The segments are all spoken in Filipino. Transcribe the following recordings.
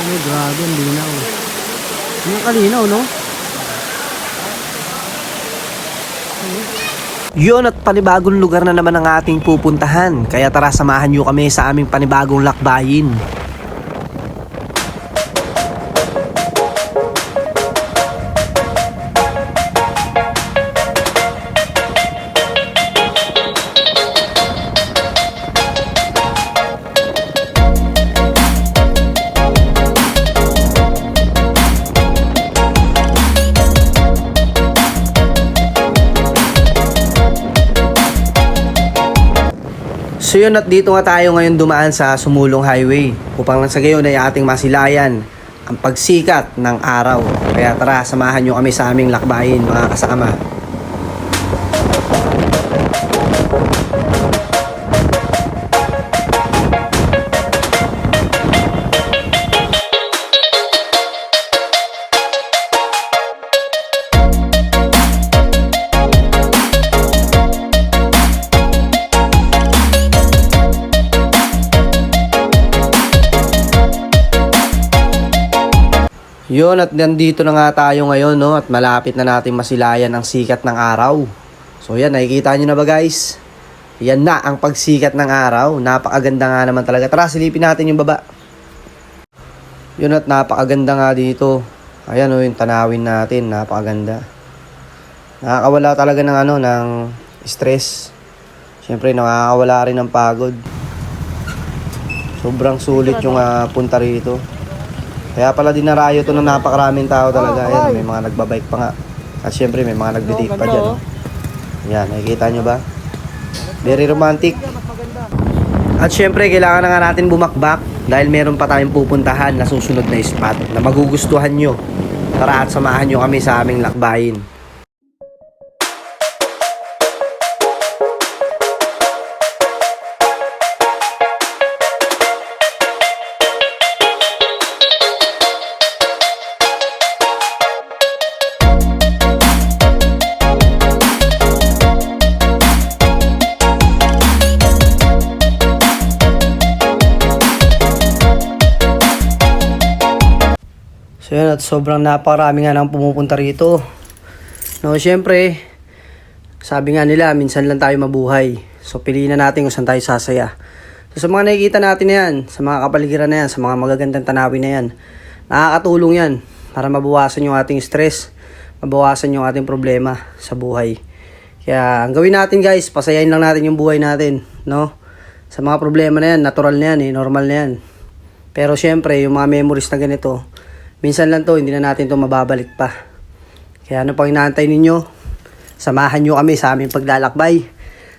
Ay, grabe, ang linaw. Yung kalinaw, no? Yun, at panibagong lugar na naman ang ating pupuntahan. Kaya tara, samahan nyo kami sa aming panibagong lakbayin. So yun, at dito nga tayo ngayon dumaan sa Sumulong Highway upang lang sa gayon ay ating masilayan ang pagsikat ng araw. Kaya tara, samahan nyo kami sa aming lakbayin, mga kasama. Yun, at nandito na nga tayo ngayon, no? At malapit na natin masilayan ang sikat ng araw. So yan, nakikita nyo na ba guys? Yan na ang pagsikat ng araw. Napakaganda nga naman talaga. Tara, silipin natin yung baba. Yun, at napakaganda nga dito. Ayan o, yung tanawin natin. Napakaganda. Nakakawala talaga ng ng stress. Siyempre, nakakawala rin ng pagod. Sobrang sulit yung punta rito. Kaya pala dinarayo to ng napakaraming tao talaga. Ayan, may mga nagbabike pa nga. At syempre may mga nagdi-take pa dyan. Ayan, nakikita nyo ba? Very romantic. At syempre kailangan na nga natin bumakbak dahil meron pa tayong pupuntahan na susunod na spot na magugustuhan nyo. Tara at samahan nyo kami sa aming lakbayin. So yan, at sobrang napakarami nga nang pumupunta rito. No, syempre, sabi nga nila, minsan lang tayo mabuhay. So piliin na natin kung saan tayo sasaya. So sa mga nakikita natin na yan, sa mga kapaligiran na yan, sa mga magagandang tanawin na yan, nakakatulong yan para mabawasan yung ating stress, mabawasan yung ating problema sa buhay. Kaya ang gawin natin guys, pasayain lang natin yung buhay natin, no? Sa mga problema na yan, natural na yan, normal na yan. Pero syempre, yung mga memories na ganito, minsan lang to, hindi na natin to mababalik pa. Kaya ano pang inaantay ninyo? Samahan nyo kami sa aming paglalakbay.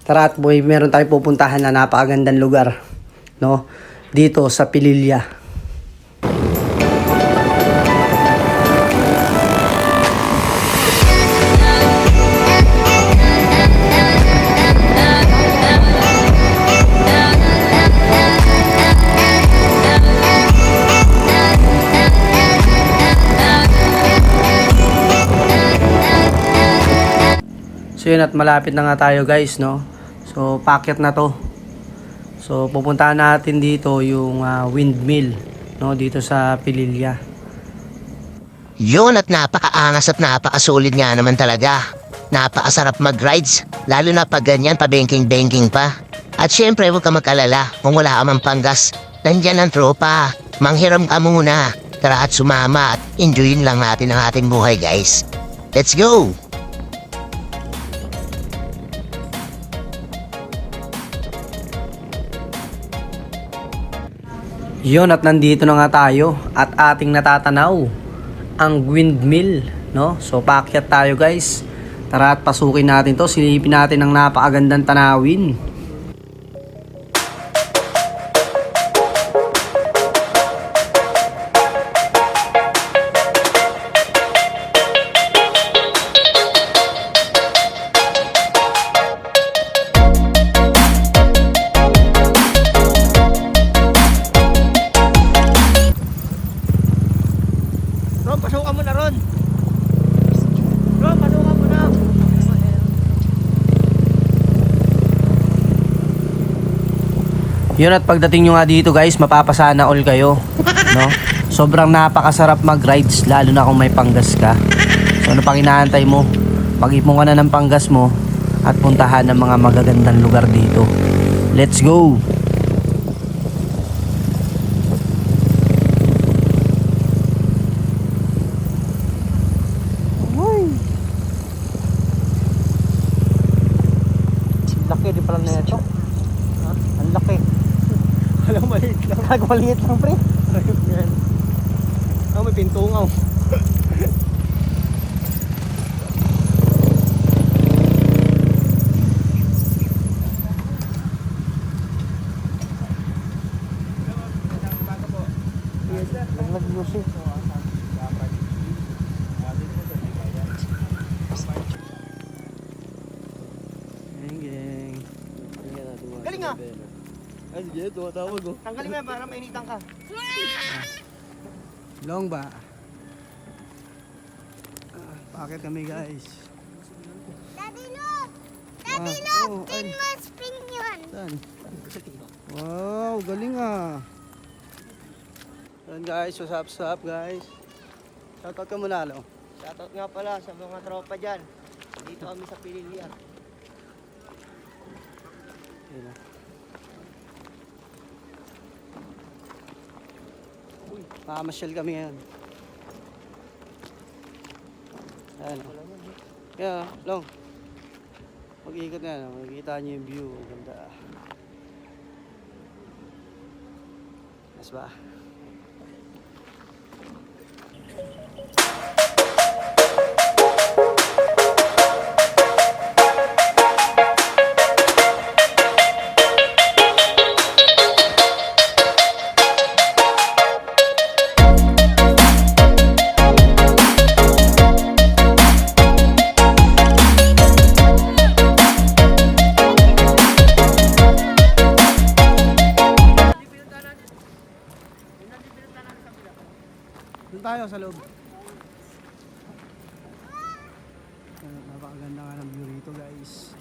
Tara at boy, meron tayong pupuntahan na napakagandang lugar, no? Dito sa Pililya. So yun, at malapit na nga tayo guys, no? So paakyat na to. So pupuntahan natin dito yung windmill, no? Dito sa Pililya. Yun, at napakaangas at napakasulit nga naman talaga. Napakasarap mag-rides, lalo na pag ganyan pa-banking-banking pa. At syempre huwag ka mag-alala kung wala ka mang panggas. Nandyan ang tropa, manghiram ka muna. Tara at sumama at enjoyin lang natin ang ating buhay guys. Let's go! Yun, at nandito na nga tayo at ating natatanaw ang windmill, no? So paakyat tayo guys. Tara at pasukin natin to, silipin natin ang napakagandang tanawin. Pasukan mo na ron. Ron, pasukan mo na. Yun, at pagdating nyo nga dito guys, mapapasana all kayo, no? sobrang napakasarap mag-rides lalo na kung may panggas ka. So ano pang inaantay mo? Pag-ipon ka na ng panggas mo at puntahan ng mga magagandang lugar dito. Let's go! Laki din pala na ito. Ha? Ang laki. Alam, maliit lang. Maliit lang, pre. Ayun yan. May pintungaw. Galing nga! Ay, sige, tumatawag oh. Tanggalin mo yan para mainitan ka. Long ba? Bakit kami guys? Daddy, look! Daddy, Ah, look! oh, ay. 10 months spring yun. Saan? Wow, galing ah. Yan guys, what's up guys? Shoutout ka muna, Long. Shoutout nga pala sa mga tropa dyan. Dito kami sa Pililya. Ayun ah. Makamasyal kami ngayon. Ayan o. Yeah, Long. Mag-iikot nga na. Makikita nyo yung view. Ang ganda. Mas ba? Doon tayo sa loob. Napakaganda nga ng view rito guys.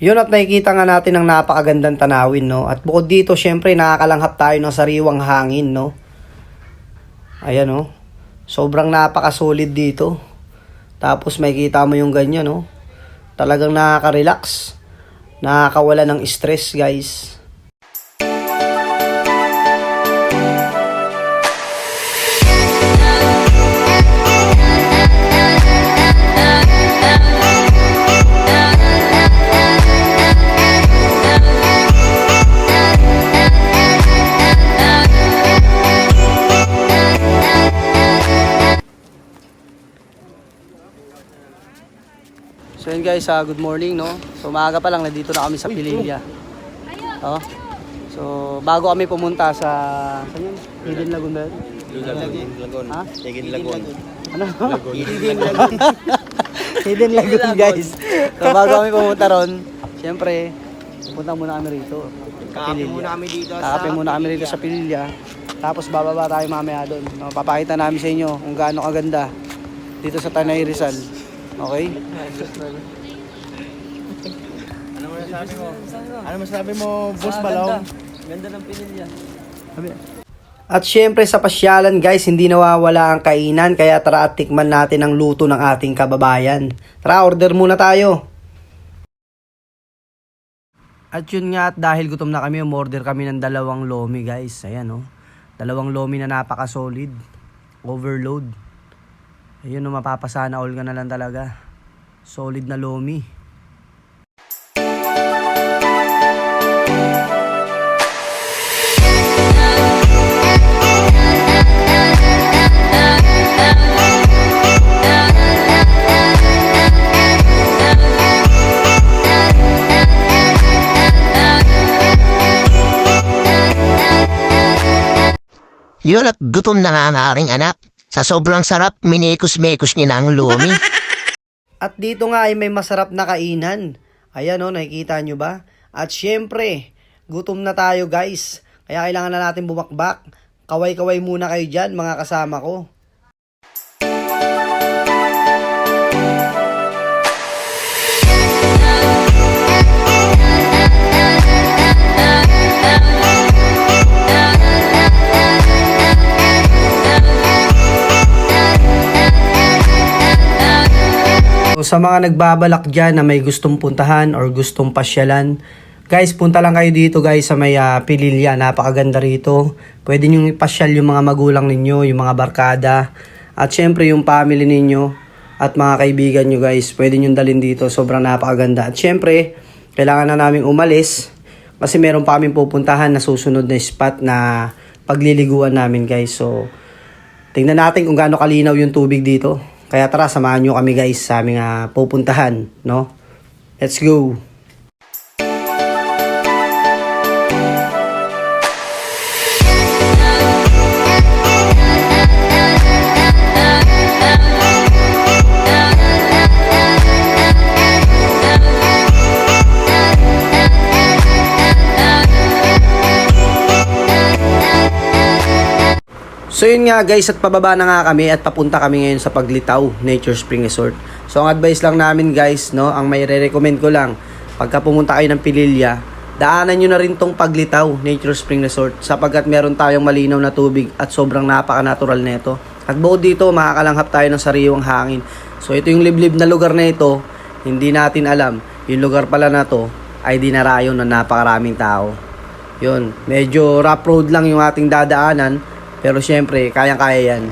Yun at nakikita nga natin ang napakagandang tanawin, no? At bukod dito, syempre nakakalanghap tayo ng sariwang hangin, no? Ayan, no? Sobrang napakasolid dito. Tapos makikita mo yung ganyan, no? Talagang nakaka-relax. Nakakawala ng stress, guys. So yun guys, good morning, no? So maaga pa lang, nandito na kami sa Pililya. Oh. So bago kami pumunta sa saan yun? Hidden Lagoon ba yun? Lagoon. Ha? Hidden Lagoon. Ano? Hidden Lagoon. Hidden Lagoon guys. So bago kami pumunta ron, syempre, pupunta muna kami rito. Kakapin muna kami dito Kakapin muna kami rito sa Pililya. Tapos bababa tayo mamaya doon. No, papakita namin sa inyo kung gaano kaganda dito sa Tanay Rizal. Okay? Ano masabi mo, Boss Balong? Ganda ng Pililya. At syempre sa pasyalan guys, hindi nawawala ang kainan. Kaya tara at tikman natin ang luto ng ating kababayan. Tara, order muna tayo. At yun nga, at dahil gutom na kami, umorder kami ng 2 lomi guys. Ayan oh. 2 lomi na napaka-solid. Overload. Ayun oh, mapapasana all ka na lang talaga. Solid na lomi. Yun at gutom na nga ang aking anak. Sa sobrang sarap, minikos-mekos niya na ang lumi. At dito nga ay may masarap na kainan. Ayan o, nakikita nyo ba? At syempre, gutom na tayo guys. Kaya kailangan na natin bumakbak. Kaway-kaway muna kayo dyan mga kasama ko. sa mga nagbabalak dyan na may gustong puntahan or gustong pasyalan, guys, punta lang kayo dito guys sa may Pililya. Napakaganda rito. Pwede nyo ipasyal yung mga magulang ninyo, yung mga barkada, at syempre yung family ninyo at mga kaibigan nyo guys. Pwede nyo dalhin dito. Sobrang napakaganda. At syempre, kailangan na namin umalis kasi meron pa kaming pupuntahan na susunod na spot na pagliliguan namin guys. So, tingnan natin kung gaano kalinaw yung tubig dito. Kaya tara, samahan nyo kami guys sa aming pupuntahan, no? Let's go! So yun nga guys, at pababa na nga kami at papunta kami ngayon sa Paglitaw Nature Spring Resort. So ang advice lang namin guys, no, ang may re-recommend ko lang, pagka pumunta kayo ng Pililya, daanan nyo na rin tong Paglitaw Nature Spring Resort sapagkat meron tayong malinaw na tubig at sobrang napaka-natural nito. At bukod dito, makakalanghap tayo ng sariwang hangin. So ito yung liblib na lugar na ito, hindi natin alam, yung lugar pala na to ay dinarayo ng napakaraming tao. Yun, medyo rough road lang yung ating dadaanan. Pero syempre, kayang-kaya yan.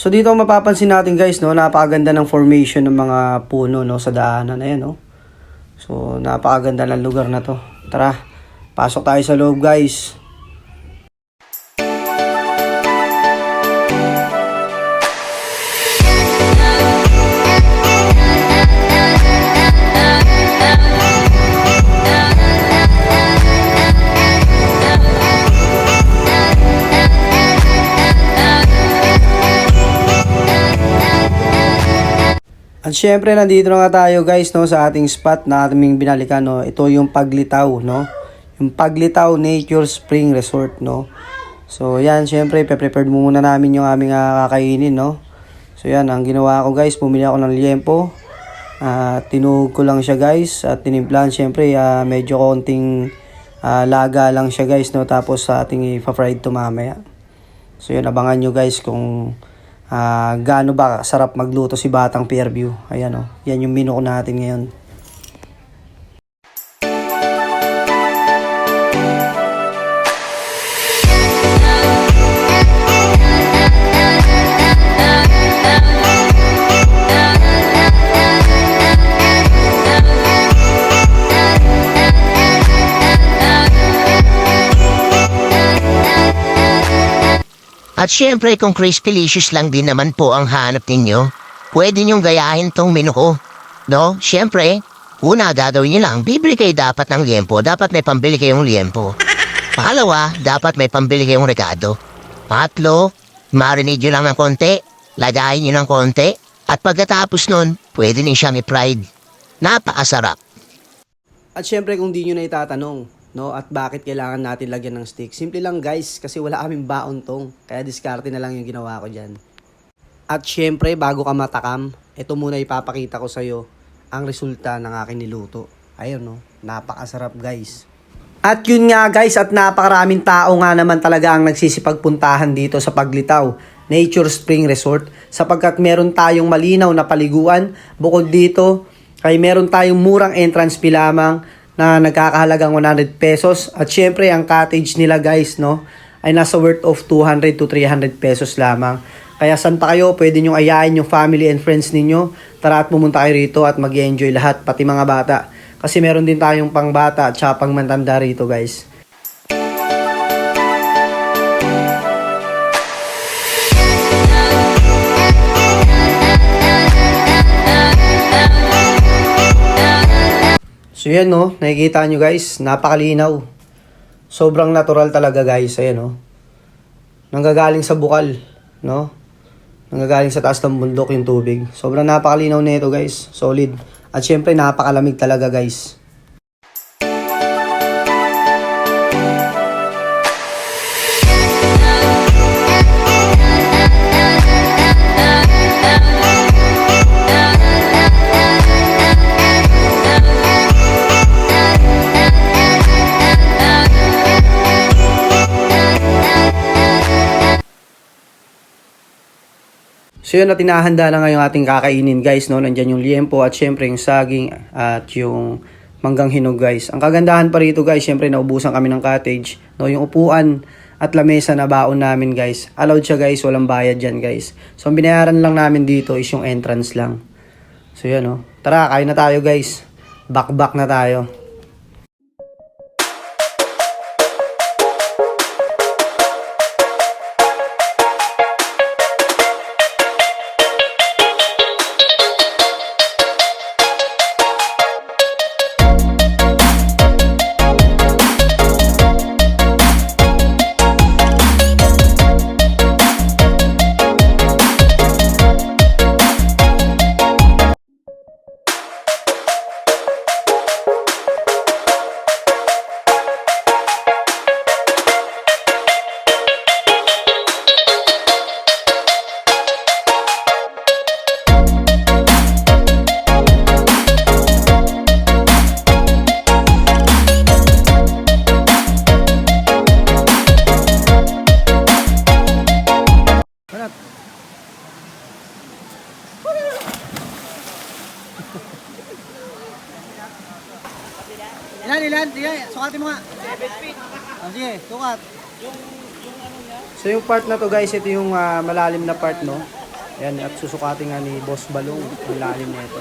So dito mapapansin natin guys, no, napakaganda ng formation ng mga puno, no, sa daanan. Ayan, no. So napakaganda ng lugar na to. Tara, pasok tayo sa loob guys. At syempre, nandito na nga tayo guys, no, sa ating spot na aming binalikan, no. Ito yung Paglitaw, no. Yung Paglitaw Nature Spring Resort, no. So yan, syempre, pe-prepared muna namin yung aming kakainin, no. So yan, ang ginawa ko guys, bumili ako ng liempo. Tinuhog ko lang siya guys at tinimplahan, syempre, medyo konting laga lang siya guys, no. Tapos sa ating ipa-fried to mamaya. So yun, abangan nyo guys kung gaano ba sarap magluto si Batang Fairview. Ayan, oh. Yan yung menu ko natin ngayon. At syempre kung crispy-licious lang din naman po ang hanap ninyo, pwede nyong gayahin tong menu ko. No? Syempre, una gagawin nyo lang, bibili kayo dapat ng liempo, dapat may pambili kayong liempo. Pangalawa, dapat may pambili kayong regado. Pangatlo, marinate nyo lang ng konti, lagayin nyo ng konti, at pagkatapos nun, pwede nyo siyang i-fried. Napakasarap. At syempre, kung di nyo na itatanong, no, at bakit kailangan natin lagyan ng stick? Simple lang guys, kasi wala kaming baon tong. Kaya diskarte na lang yung ginawa ko dyan. At syempre, bago ka matakam, ito muna ipapakita ko sa'yo ang resulta ng aking niluto. Ayun, no, napakasarap guys. At yun nga guys, at napakaraming tao nga naman talaga ang nagsisipagpuntahan dito sa Paglitaw Nature Spring Resort sapagkat meron tayong malinaw na paliguan. Bukod dito, ay meron tayong murang entrance fee lamang na nagkakahalagang 100 pesos. At syempre, ang cottage nila guys, no, ay nasa worth of 200 to 300 pesos lamang. Kaya saan pa kayo, pwede nyo ayain yung family and friends ninyo. Tara at pumunta kayo rito at mag-enjoy lahat, pati mga bata. Kasi meron din tayong pang bata at saka pang matanda rito guys. So yan no, nakikita nyo guys, napakalinaw. Sobrang natural talaga guys, ayan no. Nanggagaling sa bukal, no? Nanggagaling sa taas ng bundok yung tubig. Sobrang napakalinaw nito guys, solid. At syempre napakalamig talaga guys. So yun, na tinahanda na ngayong ating kakainin guys, no? Nandyan yung liempo at syempre yung saging at yung manggang hinog guys. Ang kagandahan pa rito guys, syempre naubusan kami ng cottage, no? Yung upuan at lamesa na baon namin guys. Allowed siya guys, walang bayad dyan guys. So ang binayaran lang namin dito is yung entrance lang. So yun, no? Tara, kain na tayo guys. Back na tayo. Ilan? Sige, sukatin mo nga. 7 feet. Oh, sige, sukat. So yung part na to guys, ito yung malalim na part, no? Yan, at susukatin nga ni Boss Balong ang lalim nito.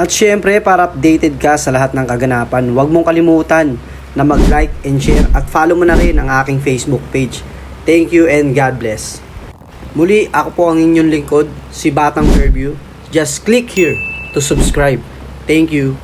At syempre, para updated ka sa lahat ng kaganapan, huwag mong kalimutan na mag-like and share at follow mo na rin ang aking Facebook page. Thank you and God bless. Muli, ako po ang inyong lingkod, si Batang Fairview. Just click here to subscribe. Thank you.